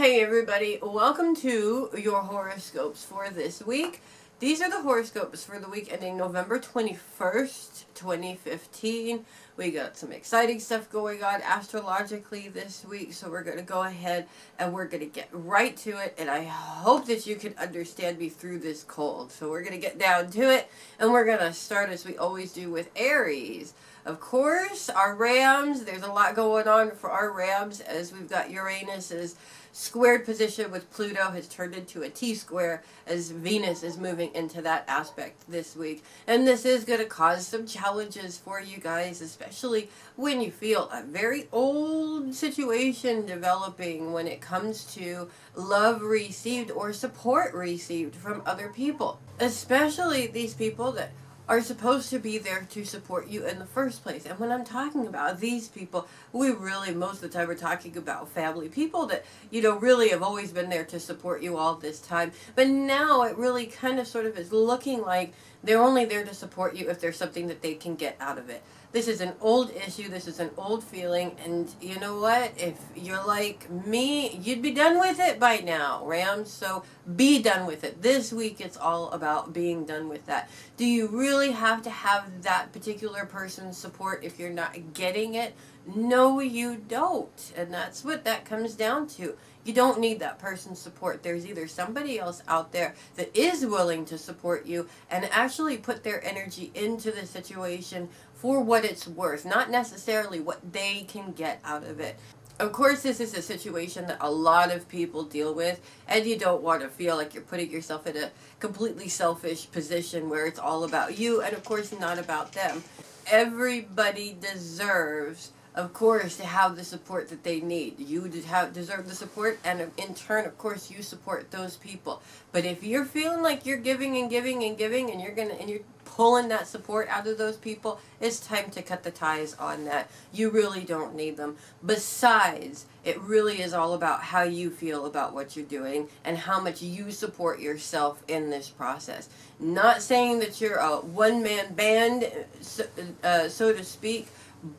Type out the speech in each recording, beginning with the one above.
Hey everybody, welcome to your horoscopes for this week. These are the horoscopes for the week ending November 21st, 2015. We got some exciting stuff going on astrologically this week, so we're going to go ahead and we're going to get right to it, and I hope that you can understand me through this cold. So we're going to get down to it, and we're going to start as we always do with Aries. Of course, our Rams, there's a lot going on for our Rams as we've got Uranus's squared position with Pluto has turned into a T-square as Venus is moving into that aspect this week. And this is going to cause some challenges for you guys, especially when you feel a very old situation developing when it comes to love received or support received from other people. Especially these people that are supposed to be there to support you in the first place. And when I'm talking about these people, we really, most of the time, we're talking about family. People that, really have always been there to support you all this time. But now it really kind of sort of is looking like they're only there to support you if there's something that they can get out of it. This is an old issue, this is an old feeling, and you know what? If you're like me, you'd be done with it by now, Rams. So be done with it. This week it's all about being done with that. Do you really have to have that particular person's support if you're not getting it? No, you don't. And that's what that comes down to. You don't need that person's support. There's either somebody else out there that is willing to support you and actually put their energy into the situation for what it's worth, not necessarily what they can get out of it. Of course, this is a situation that a lot of people deal with, and you don't want to feel like you're putting yourself in a completely selfish position where it's all about you and, of course, not about them. Everybody deserves, of course, to have the support that they need. You deserve the support, and in turn, of course, you support those people. But if you're feeling like you're giving and giving and giving, and you're pulling that support out of those people, it's time to cut the ties on that. You really don't need them. Besides, it really is all about how you feel about what you're doing and how much you support yourself in this process. Not saying that you're a one-man band, so to speak,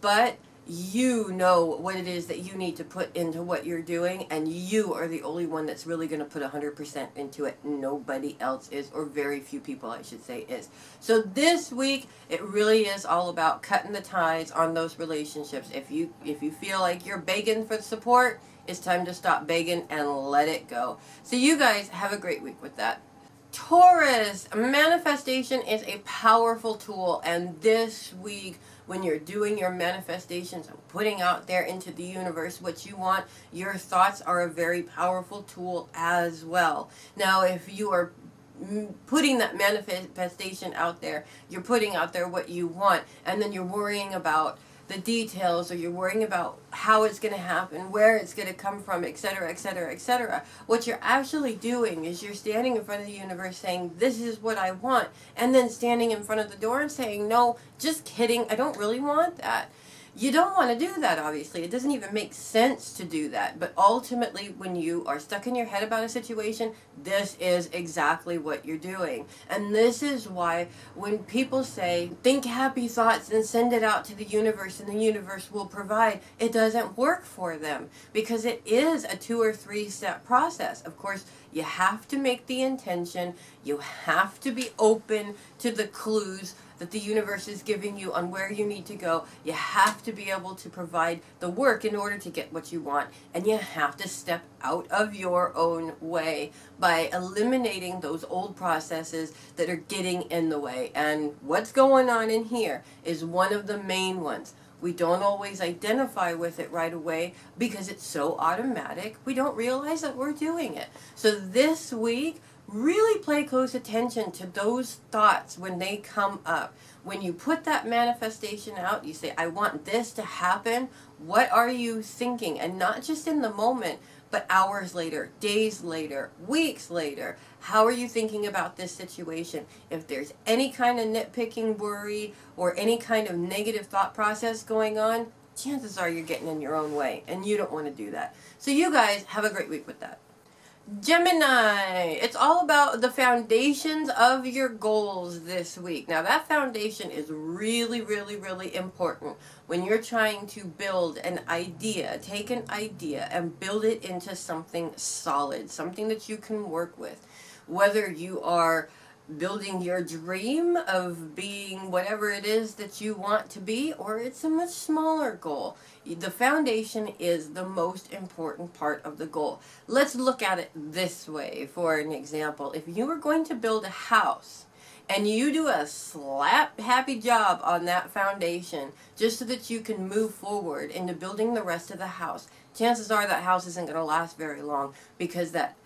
but you know what it is that you need to put into what you're doing, and you are the only one that's really going to put 100% into it. Nobody else is, or very few people, I should say, is. So this week, it really is all about cutting the ties on those relationships. If you feel like you're begging for support, it's time to stop begging and let it go. So you guys have a great week with that. Taurus, manifestation is a powerful tool, and this week when you're doing your manifestations and putting out there into the universe what you want, your thoughts are a very powerful tool as well. Now, if you are putting that manifestation out there, you're putting out there what you want, and then you're worrying about the details, or you're worrying about how it's going to happen, where it's going to come from, etc., etc., etc. What you're actually doing is you're standing in front of the universe saying, this is what I want, and then standing in front of the door and saying, no, just kidding, I don't really want that. You don't want to do that, obviously. It doesn't even make sense to do that. But ultimately, when you are stuck in your head about a situation, this is exactly what you're doing. And this is why when people say, think happy thoughts and send it out to the universe and the universe will provide, it doesn't work for them. Because it is a 2 or 3 step process. Of course, you have to make the intention. You have to be open to the clues that the universe is giving you on where you need to go. You have to be able to provide the work in order to get what you want. And you have to step out of your own way by eliminating those old processes that are getting in the way. And what's going on in here is one of the main ones. We don't always identify with it right away because it's so automatic. We don't realize that we're doing it. So this week, really pay close attention to those thoughts when they come up. When you put that manifestation out, you say, I want this to happen. What are you thinking? And not just in the moment, but hours later, days later, weeks later. How are you thinking about this situation? If there's any kind of nitpicking worry or any kind of negative thought process going on, chances are you're getting in your own way, and you don't want to do that. So you guys have a great week with that. Gemini, it's all about the foundations of your goals this week. Now that foundation is really, really, really important when you're trying to build an idea, take an idea and build it into something solid, something that you can work with. Whether you are building your dream of being whatever it is that you want to be, or it's a much smaller goal. The foundation is the most important part of the goal. Let's look at it this way. For an example, if you were going to build a house and you do a slap happy job on that foundation just so that you can move forward into building the rest of the house, chances are that house isn't going to last very long, because that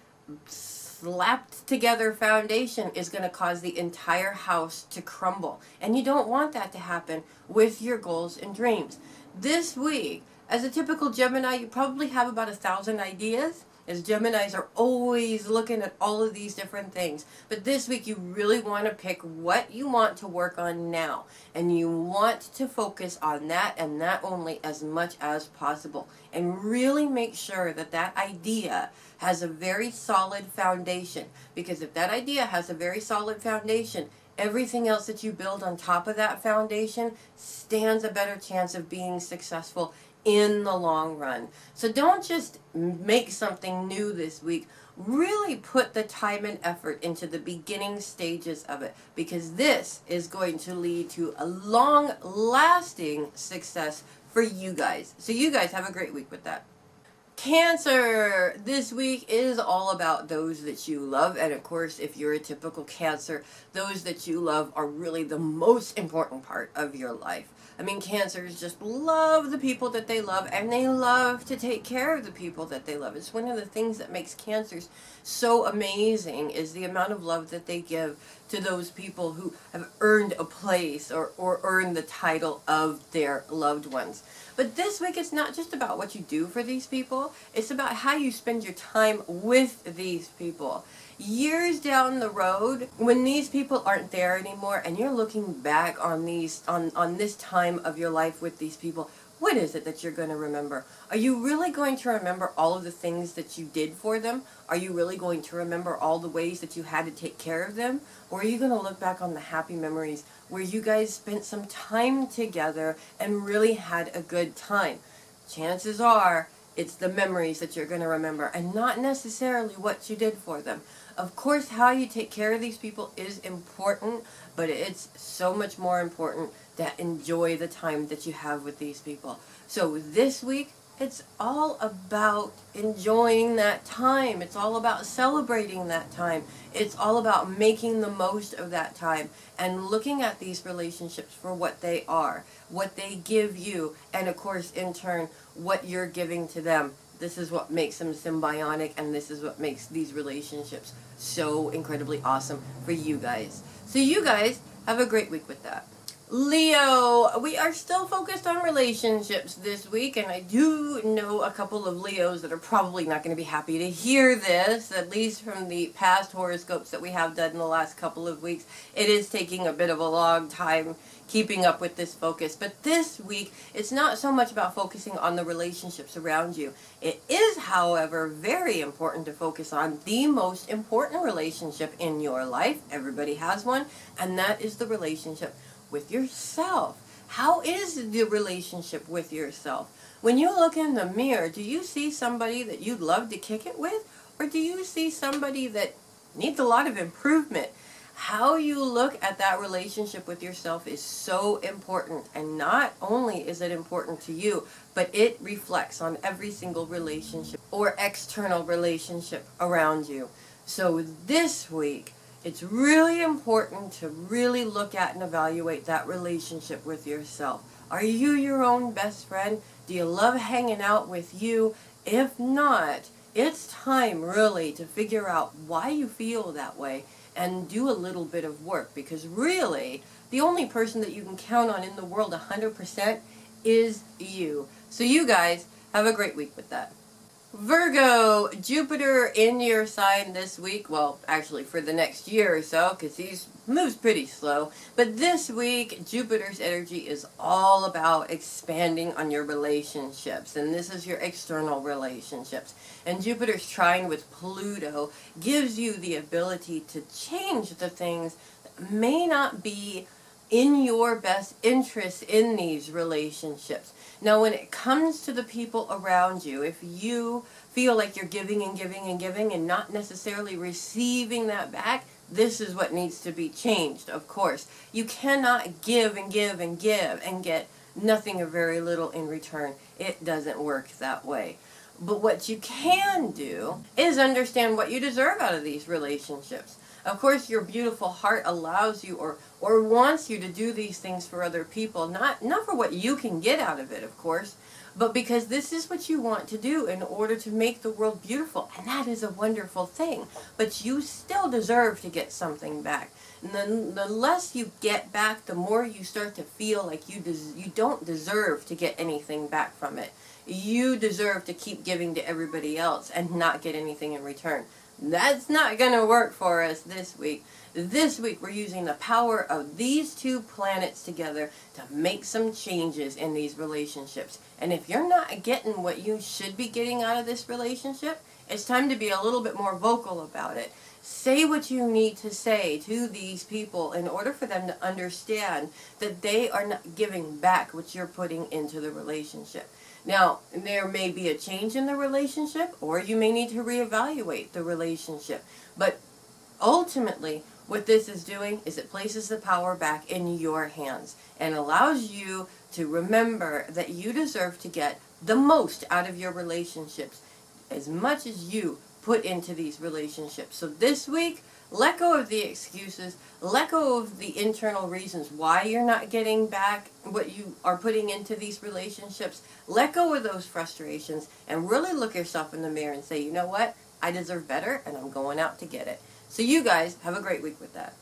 slapped together foundation is going to cause the entire house to crumble. And you don't want that to happen with your goals and dreams. This week, as a typical Gemini, you probably have about 1,000 ideas, as Geminis are always looking at all of these different things. But this week you really want to pick what you want to work on now. And you want to focus on that and that only as much as possible. And really make sure that that idea has a very solid foundation. Because if that idea has a very solid foundation, everything else that you build on top of that foundation stands a better chance of being successful in the long run. So don't just make something new this week. Really put the time and effort into the beginning stages of it, because this is going to lead to a long-lasting success for you guys. So you guys have a great week with that. Cancer, this week is all about those that you love. And of course, if you're a typical Cancer, those that you love are really the most important part of your life. I mean, Cancers just love the people that they love, and they love to take care of the people that they love. It's one of the things that makes Cancers so amazing, is the amount of love that they give to those people who have earned a place or earned the title of their loved ones. But this week, it's not just about what you do for these people. It's about how you spend your time with these people. Years down the road, when these people aren't there anymore, and you're looking back on this time of your life with these people, what is it that you're going to remember? Are you really going to remember all of the things that you did for them? Are you really going to remember all the ways that you had to take care of them? Or are you going to look back on the happy memories where you guys spent some time together and really had a good time? Chances are it's the memories that you're going to remember, and not necessarily what you did for them. Of course, how you take care of these people is important, but it's so much more important to enjoy the time that you have with these people. So this week, it's all about enjoying that time. It's all about celebrating that time. It's all about making the most of that time and looking at these relationships for what they are, what they give you, and of course, in turn, what you're giving to them. This is what makes them symbiotic, and this is what makes these relationships so incredibly awesome for you guys. So you guys have a great week with that. Leo, we are still focused on relationships this week, and I do know a couple of Leos that are probably not going to be happy to hear this, at least from the past horoscopes that we have done in the last couple of weeks. It is taking a bit of a long time keeping up with this focus, but this week it's not so much about focusing on the relationships around you. It is, however, very important to focus on the most important relationship in your life. Everybody has one, and that is the relationship with yourself. How is the relationship with yourself? When you look in the mirror, do you see somebody that you'd love to kick it with? Or do you see somebody that needs a lot of improvement? How you look at that relationship with yourself is so important. And not only is it important to you, but it reflects on every single relationship or external relationship around you. So this week, it's really important to really look at and evaluate that relationship with yourself. Are you your own best friend? Do you love hanging out with you? If not, it's time really to figure out why you feel that way and do a little bit of work, because really, the only person that you can count on in the world 100% is you. So you guys have a great week with that. Virgo, Jupiter in your sign this week. Well, actually for the next year or so, because he moves pretty slow. But this week, Jupiter's energy is all about expanding on your relationships. And this is your external relationships. And Jupiter's trine with Pluto gives you the ability to change the things that may not be in your best interest in these relationships. Now, when it comes to the people around you, if you feel like you're giving and giving and giving and not necessarily receiving that back, this is what needs to be changed, of course. You cannot give and give and give and get nothing or very little in return. It doesn't work that way. But what you can do is understand what you deserve out of these relationships. Of course, your beautiful heart allows you or wants you to do these things for other people, not for what you can get out of it, of course, but because this is what you want to do in order to make the world beautiful, and that is a wonderful thing. But you still deserve to get something back. And the less you get back, the more you start to feel like you don't deserve to get anything back from it. You deserve to keep giving to everybody else and not get anything in return. That's not going to work for us this week. This week we're using the power of these two planets together to make some changes in these relationships. And if you're not getting what you should be getting out of this relationship, it's time to be a little bit more vocal about it. Say what you need to say to these people in order for them to understand that they are not giving back what you're putting into the relationship. Now, there may be a change in the relationship, or you may need to reevaluate the relationship. But ultimately, what this is doing is it places the power back in your hands and allows you to remember that you deserve to get the most out of your relationships, as much as you put into these relationships. So this week, let go of the excuses, let go of the internal reasons why you're not getting back what you are putting into these relationships. Let go of those frustrations and really look yourself in the mirror and say, you know what? I deserve better and I'm going out to get it. So you guys have a great week with that.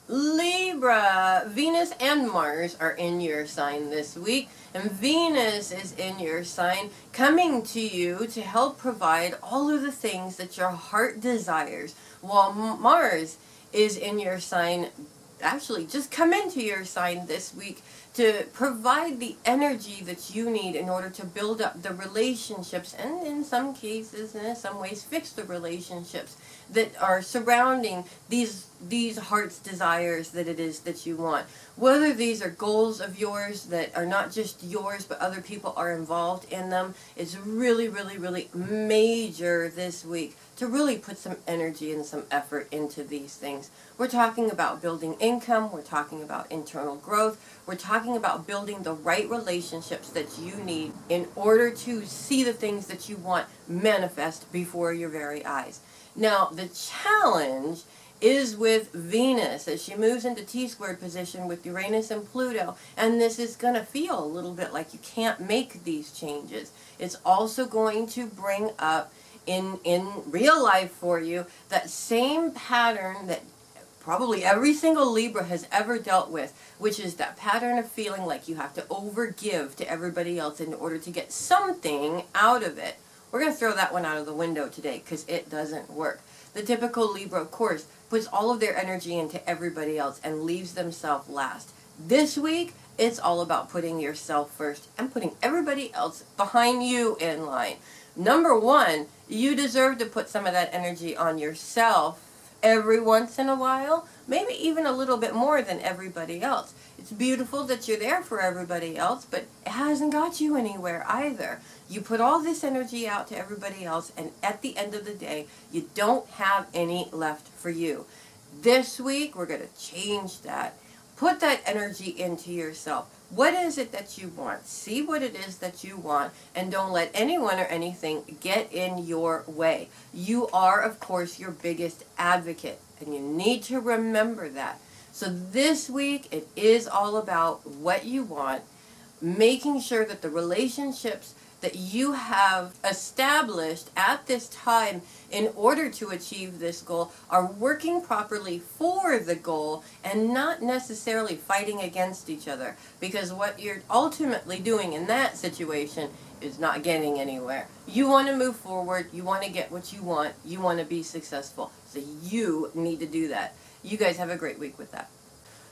Libra, Venus and Mars are in your sign this week, and Venus is in your sign, coming to you to help provide all of the things that your heart desires, while Mars is in your sign, actually just come into your sign this week to provide the energy that you need in order to build up the relationships, and in some cases and in some ways fix the relationships that are surrounding these heart's desires that it is that you want. Whether these are goals of yours that are not just yours but other people are involved in them, it's really, really, really major this week to really put some energy and some effort into these things. We're talking about building income, we're talking about internal growth, we're talking about building the right relationships that you need in order to see the things that you want manifest before your very eyes. Now, the challenge is with Venus as she moves into T-squared position with Uranus and Pluto, and this is going to feel a little bit like you can't make these changes. It's also going to bring up in real life for you that same pattern that probably every single Libra has ever dealt with, which is that pattern of feeling like you have to overgive to everybody else in order to get something out of it. We're going to throw that one out of the window today because it doesn't work. The typical Libra, of course, puts all of their energy into everybody else and leaves themselves last. This week, it's all about putting yourself first and putting everybody else behind you in line. Number one, you deserve to put some of that energy on yourself every once in a while, maybe even a little bit more than everybody else. It's beautiful that you're there for everybody else, but it hasn't got you anywhere either. You put all this energy out to everybody else, and at the end of the day, you don't have any left for you. This week, we're going to change that. Put that energy into yourself. What is it that you want? See what it is that you want, and don't let anyone or anything get in your way. You are, of course, your biggest advocate, and you need to remember that. So this week, it is all about what you want, making sure that the relationships that you have established at this time in order to achieve this goal are working properly for the goal and not necessarily fighting against each other. Because what you're ultimately doing in that situation is not getting anywhere. You want to move forward. You want to get what you want. You want to be successful. So you need to do that. You guys have a great week with that.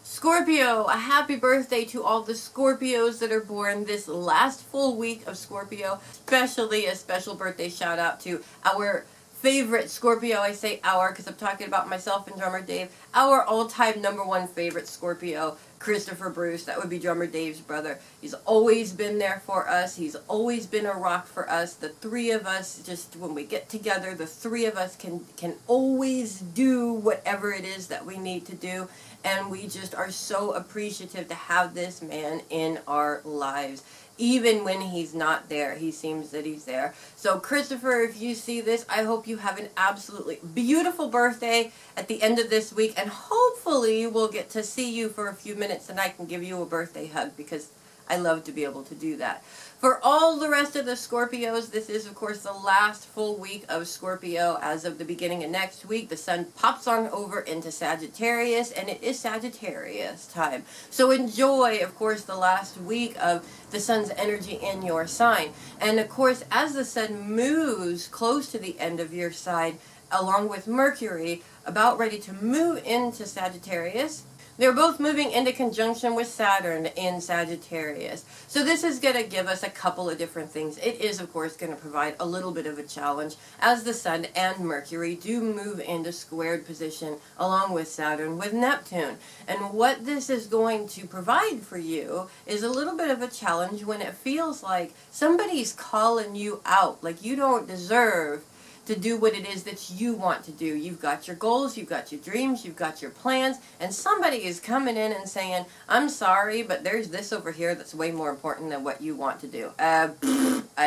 Scorpio, a happy birthday to all the Scorpios that are born this last full week of Scorpio. Especially a special birthday shout out to our favorite Scorpio. I say our because I'm talking about myself and drummer Dave. Our all-time #1 favorite Scorpio, Christopher Bruce. That would be drummer Dave's brother. He's always been there for us. He's always been a rock for us. The three of us, just when we get together, the three of us can always do whatever it is that we need to do. And we just are so appreciative to have this man in our lives. Even when he's not there, he seems that he's there. So Christopher, if you see this, I hope you have an absolutely beautiful birthday at the end of this week. And hopefully we'll get to see you for a few minutes and I can give you a birthday hug because I love to be able to do that. For all the rest of the Scorpios, this is, of course, the last full week of Scorpio. As of the beginning of next week, the sun pops on over into Sagittarius, and it is Sagittarius time. So enjoy, of course, the last week of the sun's energy in your sign. And, of course, as the sun moves close to the end of your sign, along with Mercury, about ready to move into Sagittarius, they're both moving into conjunction with Saturn in Sagittarius. So this is going to give us a couple of different things. It is, of course, going to provide a little bit of a challenge as the Sun and Mercury do move into squared position along with Saturn with Neptune. And what this is going to provide for you is a little bit of a challenge when it feels like somebody's calling you out, like you don't deserve to do what it is that you want to do. You've got your goals, you've got your dreams, you've got your plans, and somebody is coming in and saying, I'm sorry, but there's this over here that's way more important than what you want to do. I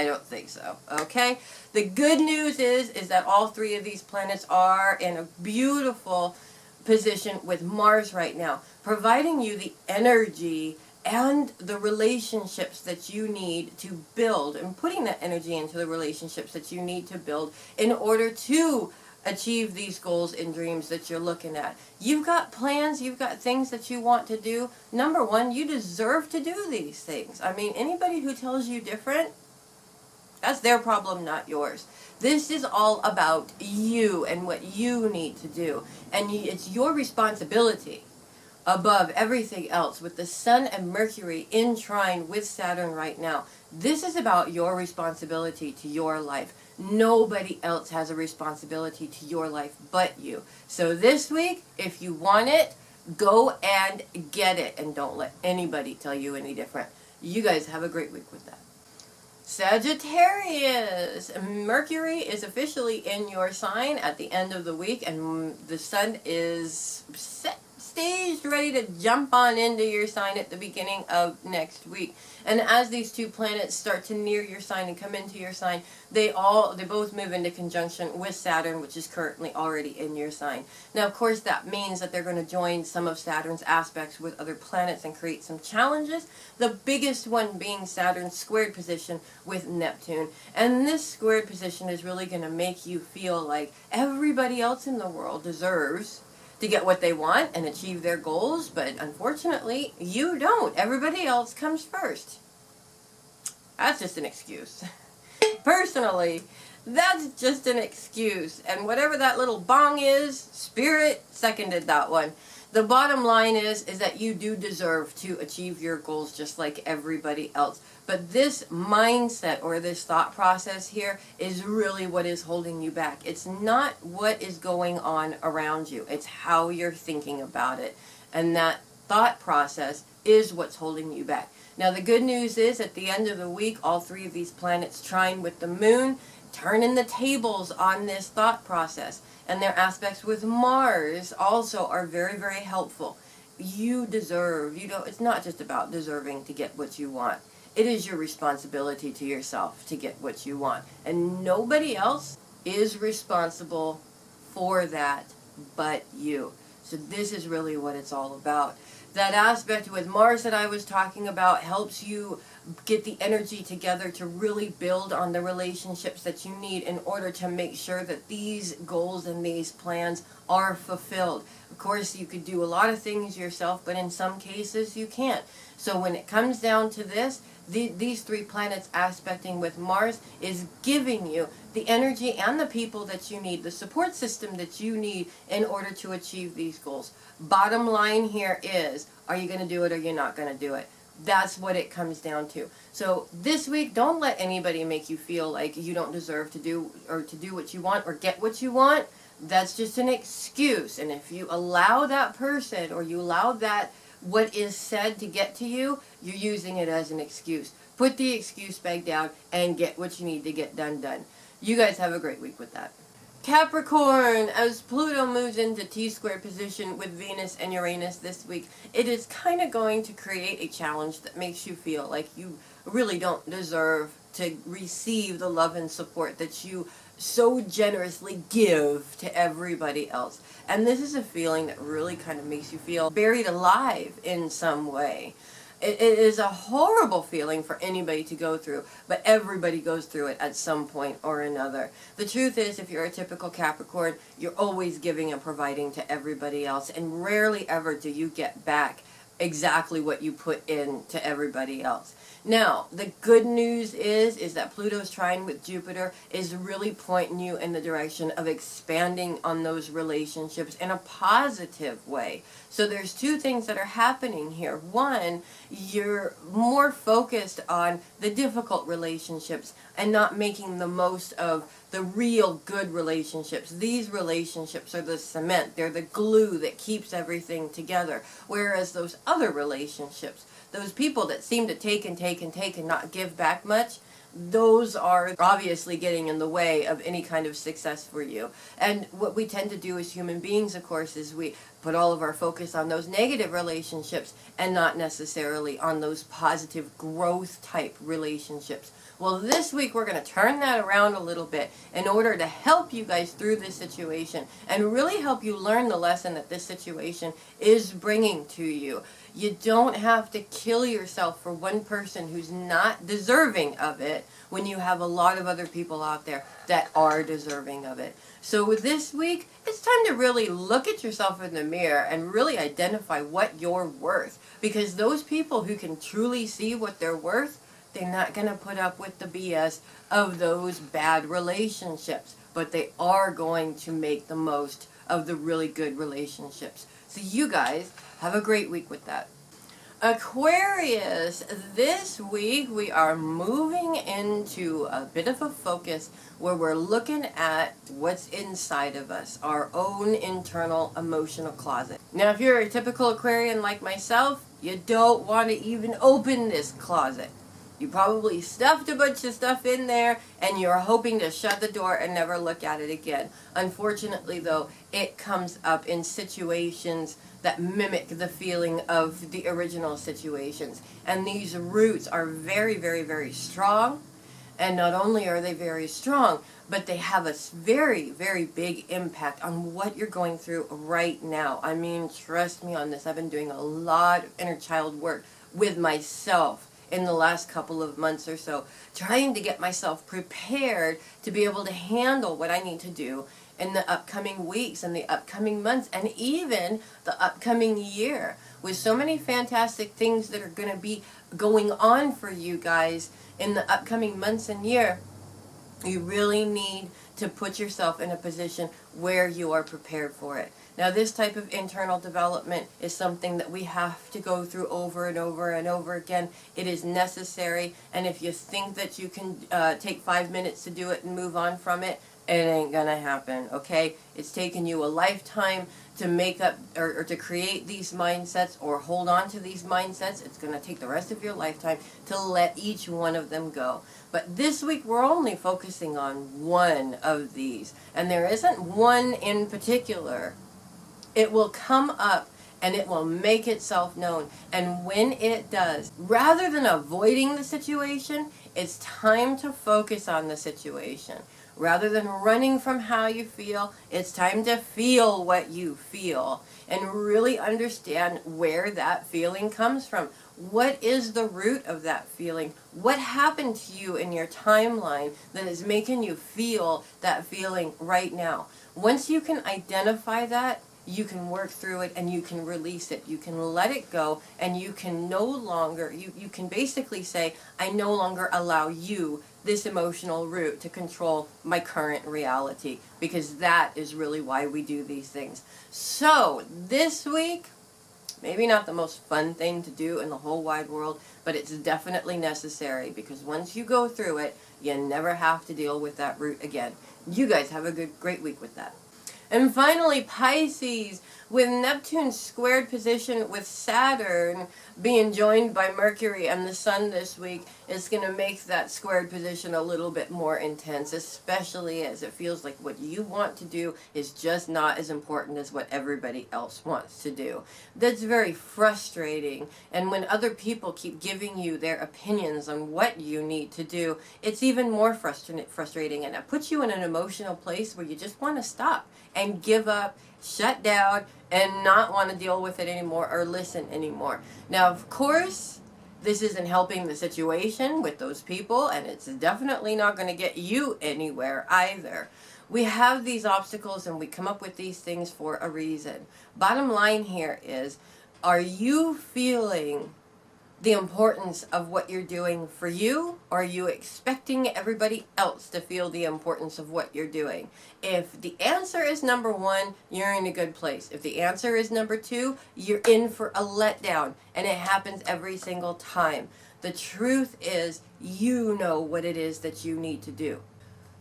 don't think so, okay? The good news is that all three of these planets are in a beautiful position with Mars right now, providing you the energy and the relationships that you need to build, and putting that energy into the relationships that you need to build in order to achieve these goals and dreams that you're looking at. You've got plans, you've got things that you want to do. Number one, you deserve to do these things. I mean, anybody who tells you different, that's their problem, not yours. This is all about you and what you need to do. And it's your responsibility above everything else, with the Sun and Mercury in trine with Saturn right now. This is about your responsibility to your life. Nobody else has a responsibility to your life but you. So this week, if you want it, go and get it, and don't let anybody tell you any different. You guys have a great week with that. Sagittarius, Mercury is officially in your sign at the end of the week, and the Sun is staged, ready to jump on into your sign at the beginning of next week. And as these two planets start to near your sign and come into your sign, they both move into conjunction with Saturn, which is currently already in your sign. Now, of course, that means that they're going to join some of Saturn's aspects with other planets and create some challenges. The biggest one being Saturn's squared position with Neptune. And this squared position is really going to make you feel like everybody else in the world deserves to get what they want and achieve their goals, but unfortunately, you don't. Everybody else comes first. That's just an excuse. Personally, that's just an excuse. And whatever that little bong is, Spirit seconded that one. The bottom line is that you do deserve to achieve your goals just like everybody else. But this mindset or this thought process here is really what is holding you back. It's not what is going on around you. It's how you're thinking about it. And that thought process is what's holding you back. Now, the good news is at the end of the week, all three of these planets trine with the moon, turning the tables on this thought process. And their aspects with Mars also are very, very helpful. You deserve, it's not just about deserving to get what you want. It is your responsibility to yourself to get what you want. And nobody else is responsible for that but you. So this is really what it's all about. That aspect with Mars that I was talking about helps you get the energy together to really build on the relationships that you need in order to make sure that these goals and these plans are fulfilled. Of course, you could do a lot of things yourself, but in some cases you can't. So when it comes down to this, these 3 planets aspecting with Mars is giving you the energy and the people that you need, the support system that you need in order to achieve these goals. Bottom line here is, are you going to do it or you're not going to do it? That's what it comes down to. So this week, don't let anybody make you feel like you don't deserve to do what you want or get what you want. That's just an excuse. And if you allow that person or you allow that what is said to get to you, you're using it as an excuse. Put the excuse bag down and get what you need to get done. You guys have a great week with that. Capricorn, as Pluto moves into T-square position with Venus and Uranus this week, it is kind of going to create a challenge that makes you feel like you really don't deserve to receive the love and support that you so generously give to everybody else. And this is a feeling that really kind of makes you feel buried alive in some way. It is a horrible feeling for anybody to go through, but everybody goes through it at some point or another. The truth is, if you're a typical Capricorn, you're always giving and providing to everybody else, and rarely ever do you get back exactly what you put in to everybody else. Now, the good news is that Pluto's trine with Jupiter is really pointing you in the direction of expanding on those relationships in a positive way. So there's 2 things that are happening here. One, you're more focused on the difficult relationships and not making the most of the real good relationships. These relationships are the cement. They're the glue that keeps everything together. Whereas those other relationships, those people that seem to take and take and take and not give back much, those are obviously getting in the way of any kind of success for you. And what we tend to do as human beings, of course, is we put all of our focus on those negative relationships and not necessarily on those positive growth type relationships. Well, this week we're going to turn that around a little bit in order to help you guys through this situation and really help you learn the lesson that this situation is bringing to you. You don't have to kill yourself for one person who's not deserving of it when you have a lot of other people out there that are deserving of it. So with this week, it's time to really look at yourself in the mirror and really identify what you're worth. Because those people who can truly see what they're worth, they're not going to put up with the BS of those bad relationships. But they are going to make the most of the really good relationships. So you guys have a great week with that. Aquarius, this week we are moving into a bit of a focus where we're looking at what's inside of us, our own internal emotional closet. Now, if you're a typical Aquarian like myself, you don't want to even open this closet. You probably stuffed a bunch of stuff in there and you're hoping to shut the door and never look at it again. Unfortunately, though, it comes up in situations that mimic the feeling of the original situations. And these roots are very, very, very strong. And not only are they very strong, but they have a very, very big impact on what you're going through right now. I mean, trust me on this. I've been doing a lot of inner child work with myself in the last couple of months or so, trying to get myself prepared to be able to handle what I need to do in the upcoming weeks and the upcoming months and even the upcoming year, with so many fantastic things that are going to be going on for you guys in the upcoming months and year. You really need to put yourself in a position where you are prepared for it. Now, this type of internal development is something that we have to go through over and over and over again. It is necessary, and if you think that you can take 5 minutes to do it and move on from it, it ain't gonna happen, okay? It's taken you a lifetime to make up or to create these mindsets or hold on to these mindsets. It's gonna take the rest of your lifetime to let each one of them go. But this week we're only focusing on one of these, and there isn't one in particular. It will come up and it will make itself known. And when it does, rather than avoiding the situation, it's time to focus on the situation. Rather than running from how you feel, it's time to feel what you feel and really understand where that feeling comes from. What is the root of that feeling? What happened to you in your timeline that is making you feel that feeling right now? Once you can identify that, you can work through it and you can release it. You can let it go, and you can no longer, you can basically say, I no longer allow you, this emotional root, to control my current reality, because that is really why we do these things. So this week, maybe not the most fun thing to do in the whole wide world, but it's definitely necessary, because once you go through it, you never have to deal with that root again. You guys have a great week with that. And finally, Pisces, with Neptune squared position with Saturn being joined by Mercury and the Sun this week, is going to make that squared position a little bit more intense, especially as it feels like what you want to do is just not as important as what everybody else wants to do. That's very frustrating, and when other people keep giving you their opinions on what you need to do, it's even more frustrating, and it puts you in an emotional place where you just want to stop and give up, shut down, and not want to deal with it anymore or listen anymore. Now, of course, this isn't helping the situation with those people, and it's definitely not going to get you anywhere either. We have these obstacles and we come up with these things for a reason. Bottom line here is, are you feeling the importance of what you're doing for you, or are you expecting everybody else to feel the importance of what you're doing? If the answer is number one, you're in a good place. If the answer is number two, you're in for a letdown, and it happens every single time. The truth is, you know what it is that you need to do.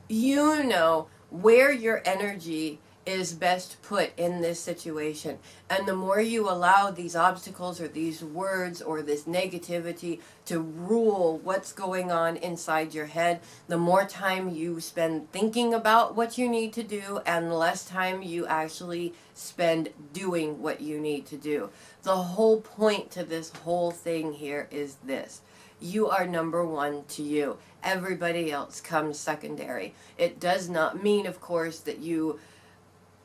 You know where your energy is best put in this situation. And the more you allow these obstacles or these words or this negativity to rule what's going on inside your head, the more time you spend thinking about what you need to do and less time you actually spend doing what you need to do. The whole point to this whole thing here is this: you are number one to you. Everybody else comes secondary. It does not mean, of course, that you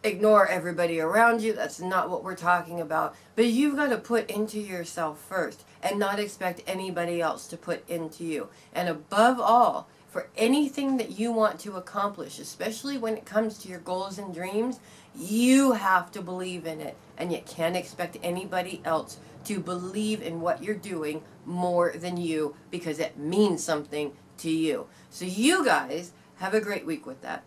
ignore everybody around you. That's not what we're talking about. But you've got to put into yourself first and not expect anybody else to put into you. And above all, for anything that you want to accomplish, especially when it comes to your goals and dreams, you have to believe in it. And you can't expect anybody else to believe in what you're doing more than you, because it means something to you. So you guys have a great week with that.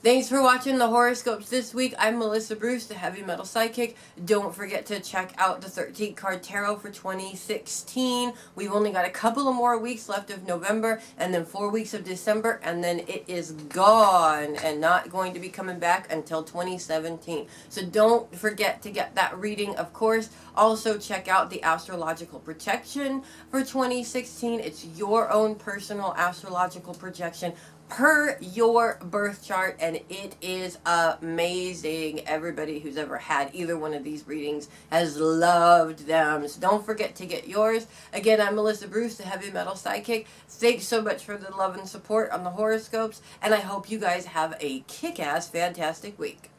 Thanks for watching the horoscopes this week. I'm Melissa Bruce, the Heavy Metal Psychic. Don't forget to check out the 13 card tarot for 2016. We've only got a couple of more weeks left of November, and then 4 weeks of December, and then it is gone and not going to be coming back until 2017. So don't forget to get that reading, of course. Also check out the astrological projection for 2016. It's your own personal astrological projection per your birth chart, and it is amazing. Everybody who's ever had either one of these readings has loved them. So don't forget to get yours. Again, I'm Melissa Bruce, the Heavy Metal Psychic. Thanks so much for the love and support on the horoscopes, and I hope you guys have a kick-ass, fantastic week.